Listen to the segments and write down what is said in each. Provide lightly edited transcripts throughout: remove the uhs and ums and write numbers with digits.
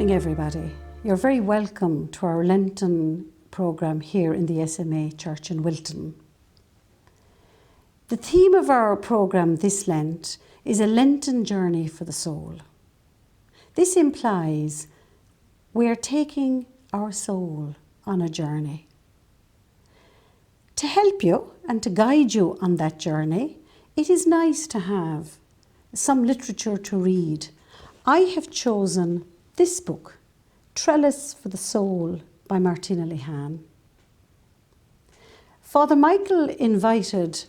evening, everybody. You're very welcome to our Lenten programme here in the SMA Church in Wilton. The theme of our programme this Lent is a Lenten journey for the soul. This implies we're taking our soul on a journey. To help you and to guide you on that journey, it is nice to have some literature to read. I have chosen this book, Trellis For The Soul by Martina Lehan. Father Michael invited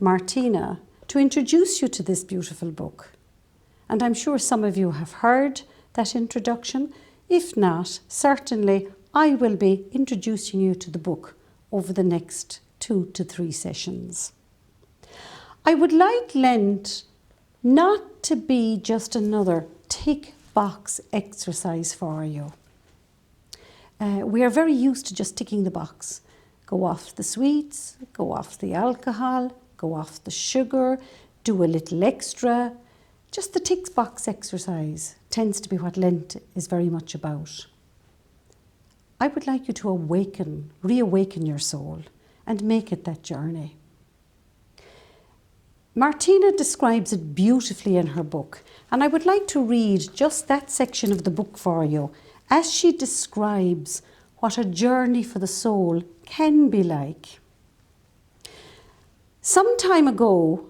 Martina to introduce you to this beautiful book. And I'm sure some of you have heard that introduction. If not, certainly I will be introducing you to the book over the next 2 to 3 sessions. I would like Lent not to be just another tick box exercise for you. We are very used to just ticking the box. Go off the sweets, go off the alcohol, go off the sugar, do a little extra. Just the tick box exercise tends to be what Lent is very much about. I would like you to reawaken your soul and make it that journey. Martina describes it beautifully in her book, and I would like to read just that section of the book for you as she describes what a journey for the soul can be like. Some time ago,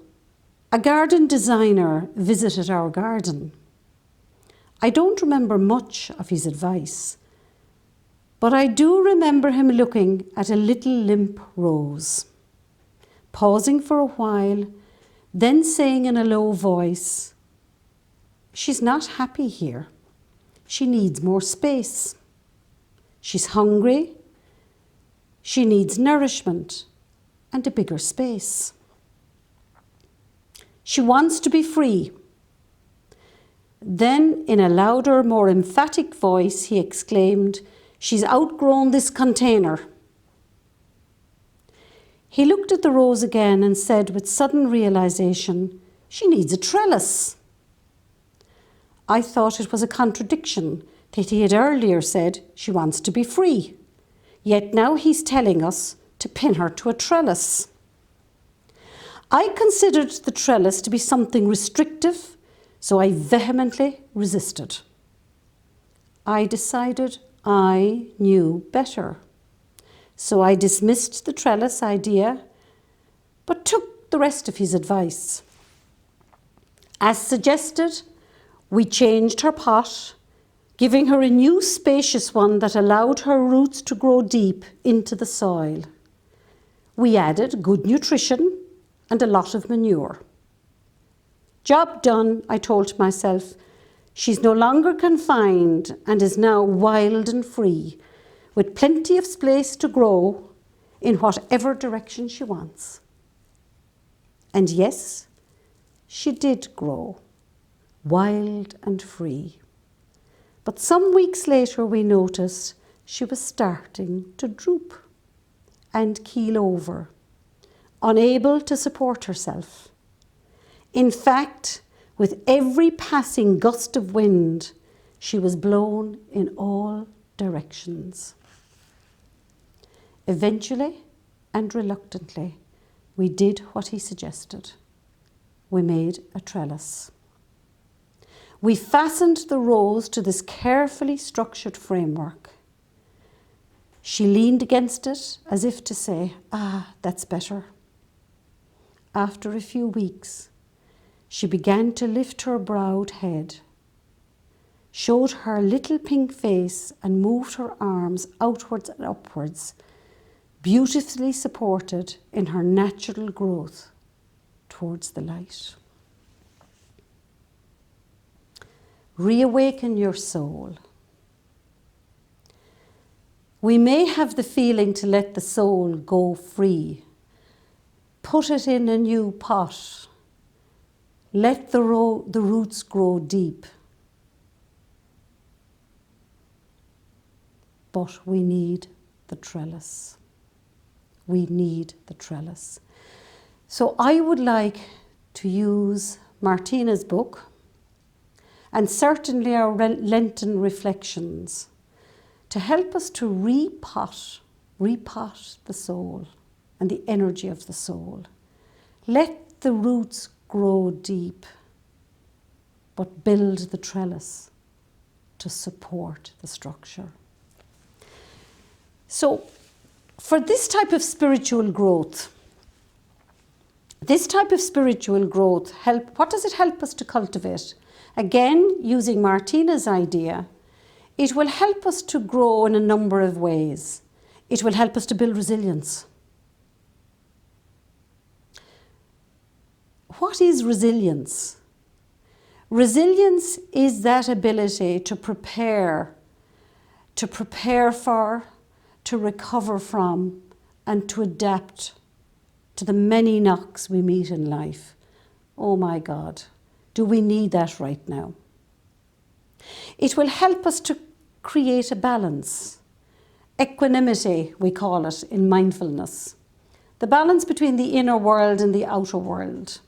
a garden designer visited our garden. I don't remember much of his advice, but I do remember him looking at a little limp rose, pausing for a while, then saying in a low voice, "She's not happy here. She needs more space. She's hungry. She needs nourishment and a bigger space. She wants to be free." Then, in a louder, more emphatic voice, he exclaimed, "She's outgrown this container." He looked at the rose again and said with sudden realization, "She needs a trellis." I thought it was a contradiction that he had earlier said she wants to be free, yet now he's telling us to pin her to a trellis. I considered the trellis to be something restrictive, so I vehemently resisted. I decided I knew better. So I dismissed the trellis idea, but took the rest of his advice. As suggested, we changed her pot, giving her a new spacious one that allowed her roots to grow deep into the soil. We added good nutrition and a lot of manure. Job done, I told myself. She's no longer confined and is now wild and free, with plenty of space to grow in whatever direction she wants. And yes, she did grow, wild and free. But some weeks later we noticed she was starting to droop and keel over, unable to support herself. In fact, with every passing gust of wind, she was blown in all directions. Eventually and reluctantly, we did what he suggested. We made a trellis. We fastened the rose to this carefully structured framework. She leaned against it as if to say, that's better. After a few weeks, she began to lift her bowed head, showed her little pink face and moved her arms outwards and upwards, beautifully supported in her natural growth towards the light. Reawaken your soul. We may have the feeling to let the soul go free. Put it in a new pot. Let the roots grow deep. But we need the trellis. We need the trellis. So I would like to use Martina's book and certainly our Lenten reflections, to help us to repot the soul and the energy of the soul. Let the roots grow deep, but build the trellis to support the structure. So, for this type of spiritual growth, what does it help us to cultivate? Again, using Martina's idea, it will help us to grow in a number of ways. It will help us to build resilience. What is resilience? Resilience is that ability to prepare for, to recover from, and to adapt to the many knocks we meet in life. Oh my God, do we need that right now? It will help us to create a balance. Equanimity, we call it in mindfulness. The balance between the inner world and the outer world.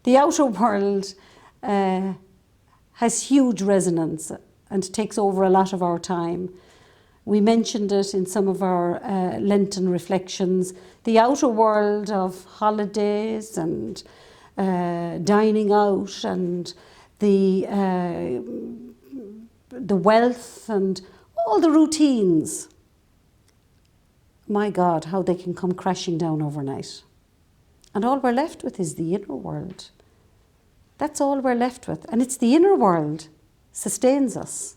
The outer world has huge resonance and takes over a lot of our time. We mentioned it in some of our Lenten reflections. The outer world of holidays and dining out and the wealth and all the routines. My God, how they can come crashing down overnight. And all we're left with is the inner world. That's all we're left with. And it's the inner world sustains us.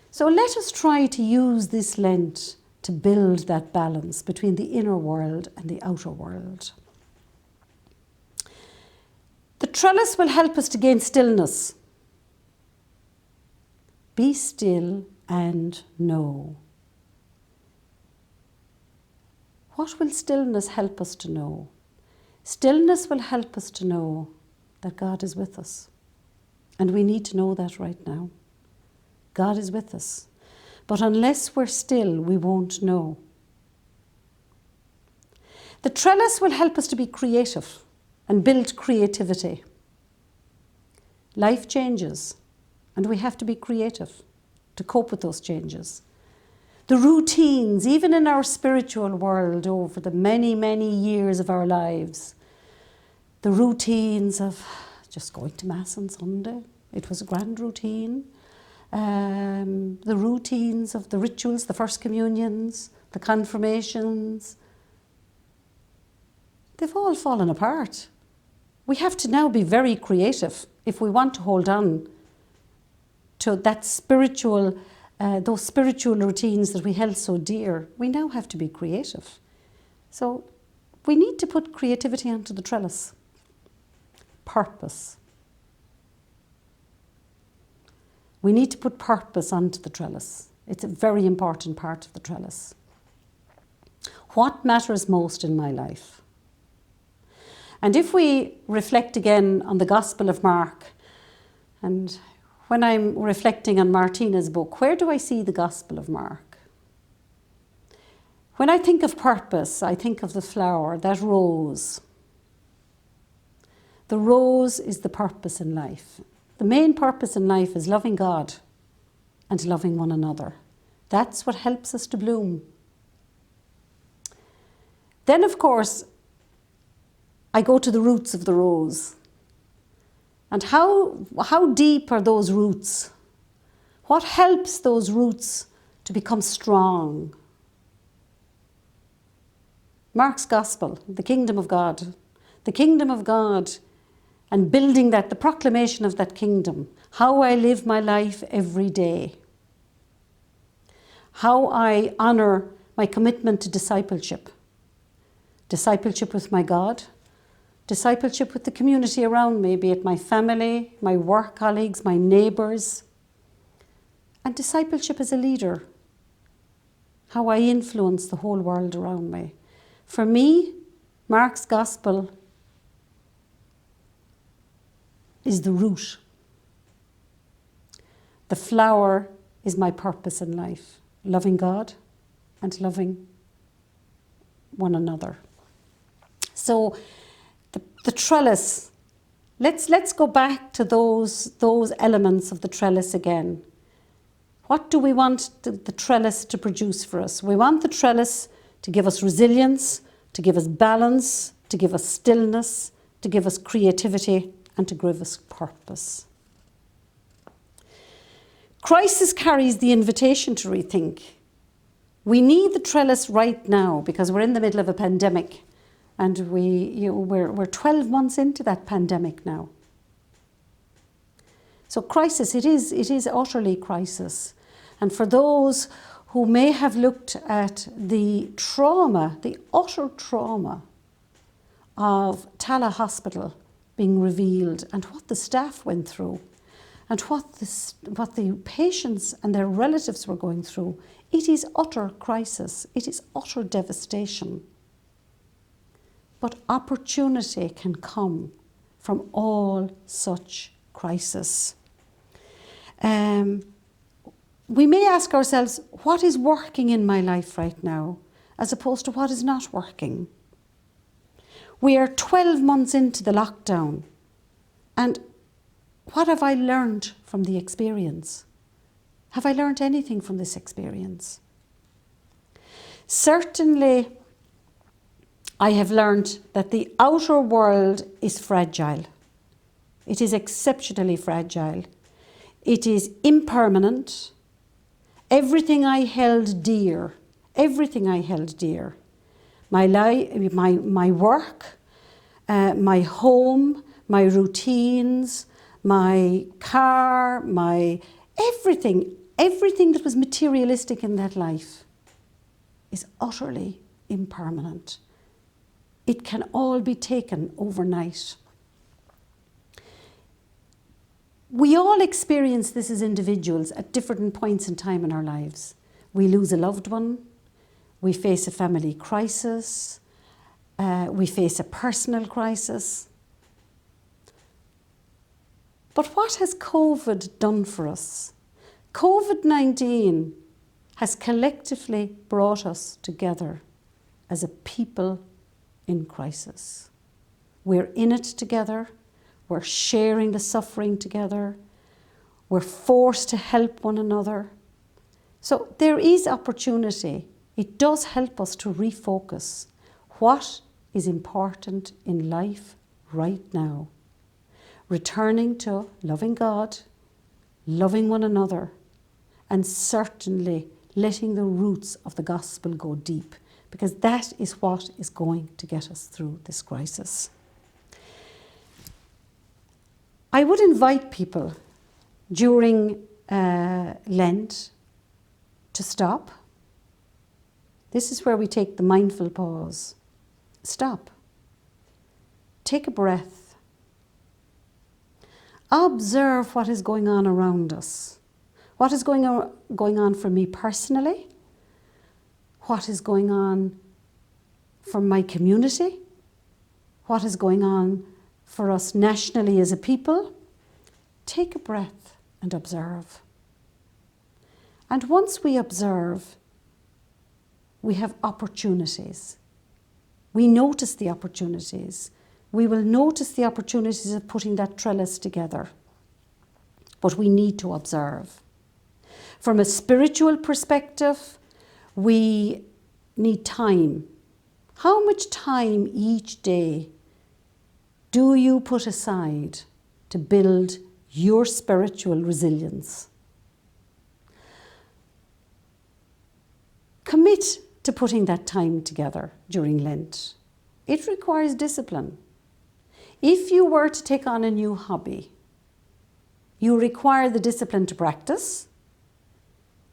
So let us try to use this Lent to build that balance between the inner world and the outer world. The trellis will help us to gain stillness. Be still and know. What will stillness help us to know? Stillness will help us to know that God is with us. And we need to know that right now. God is with us. But unless we're still, we won't know. The trellis will help us to be creative and build creativity. Life changes, and we have to be creative to cope with those changes. The routines, even in our spiritual world over the many, many years of our lives, the routines of just going to Mass on Sunday, it was a grand routine. The routines of the rituals, the First Communions, the confirmations, they've all fallen apart. We have to now be very creative if we want to hold on to that spiritual, those spiritual routines that we held so dear. We now have to be creative. So we need to put creativity onto the trellis. Purpose. We need to put purpose onto the trellis. It's a very important part of the trellis. What matters most in my life? And if we reflect again on the Gospel of Mark, and when I'm reflecting on Martina's book, where do I see the Gospel of Mark? When I think of purpose, I think of the flower, that rose. The rose is the purpose in life. The main purpose in life is loving God and loving one another. That's what helps us to bloom. Then, of course, I go to the roots of the rose. And how deep are those roots? What helps those roots to become strong? Mark's Gospel, the kingdom of God. The kingdom of God and building that, the proclamation of that kingdom. How I live my life every day. How I honour my commitment to discipleship. Discipleship with my God. Discipleship with the community around me, be it my family, my work colleagues, my neighbours. And discipleship as a leader. How I influence the whole world around me. For me, Mark's Gospel is the root. The flower is my purpose in life. Loving God and loving one another. So the trellis let's go back to those elements of the trellis again. What do we want the trellis to produce for us? We want the trellis to give us resilience, to give us balance, to give us stillness, to give us creativity, and to give us purpose. Crisis carries the invitation to rethink. We need the trellis right now because we're in the middle of a pandemic, and we're 12 months into that pandemic now. So crisis, it is utterly crisis. And for those who may have looked at the trauma, the utter trauma of Tala Hospital being revealed and what the staff went through and what the patients and their relatives were going through, it is utter crisis. It is utter devastation. But opportunity can come from all such crisis. We may ask ourselves, what is working in my life right now, as opposed to what is not working? We are 12 months into the lockdown, and what have I learned from the experience? Have I learned anything from this experience? Certainly, I have learned that the outer world is fragile. It is exceptionally fragile. It is impermanent. Everything I held dear, my life, my work, my home, my routines, my car, my everything that was materialistic in that life is utterly impermanent. It can all be taken overnight. We all experience this as individuals at different points in time in our lives. We lose a loved one, we face a family crisis, we face a personal crisis. But what has COVID done for us? COVID-19 has collectively brought us together as a people in crisis. We're in it together. We're sharing the suffering together. We're forced to help one another. So there is opportunity. It does help us to refocus. What is important in life right now? Returning to loving God, loving one another, and certainly letting the roots of the gospel go deep, because that is what is going to get us through this crisis. I would invite people during Lent to stop. This is where we take the mindful pause. Stop. Take a breath. Observe what is going on around us. What is going on for me personally? What is going on for my community? What is going on for us nationally as a people? Take a breath and observe. And once we observe, we have opportunities. We notice the opportunities. We will notice the opportunities of putting that trellis together. But we need to observe. From a spiritual perspective, we need time. How much time each day do you put aside to build your spiritual resilience? Commit to putting that time together during Lent. It requires discipline. If you were to take on a new hobby, you require the discipline to practice.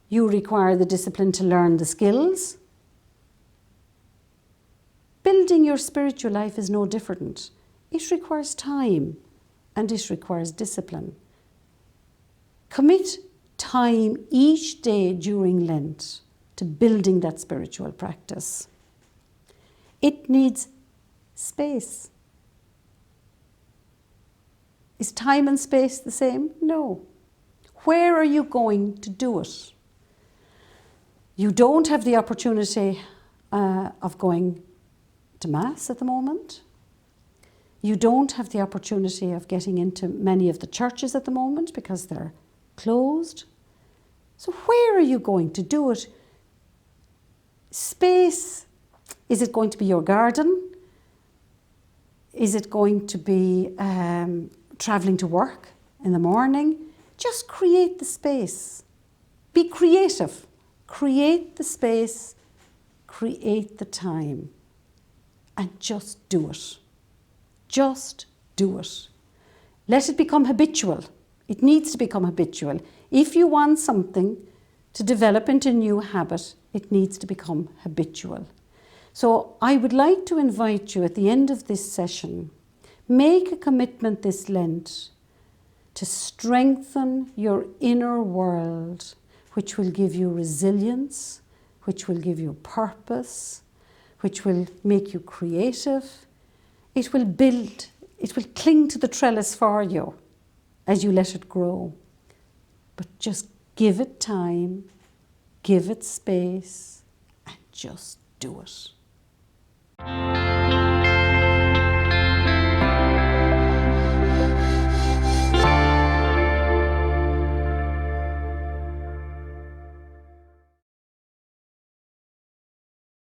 You require the discipline to learn the skills. Building your spiritual life is no different. It requires time and it requires discipline. Commit time each day during Lent to building that spiritual practice. It needs space. Is time and space the same? No. Where are you going to do it? You don't have the opportunity of going to Mass at the moment. You don't have the opportunity of getting into many of the churches at the moment because they're closed. So where are you going to do it? Space. Is it going to be your garden? Is it going to be travelling to work in the morning? Just create the space. Be creative. Create the space. Create the time. And just do it. Just do it. Let it become habitual. It needs to become habitual. If you want something to develop into a new habit, it needs to become habitual. So I would like to invite you at the end of this session, make a commitment this Lent to strengthen your inner world, which will give you resilience, which will give you purpose, which will make you creative. It will build, it will cling to the trellis for you as you let it grow. But just give it time, give it space, and just do it.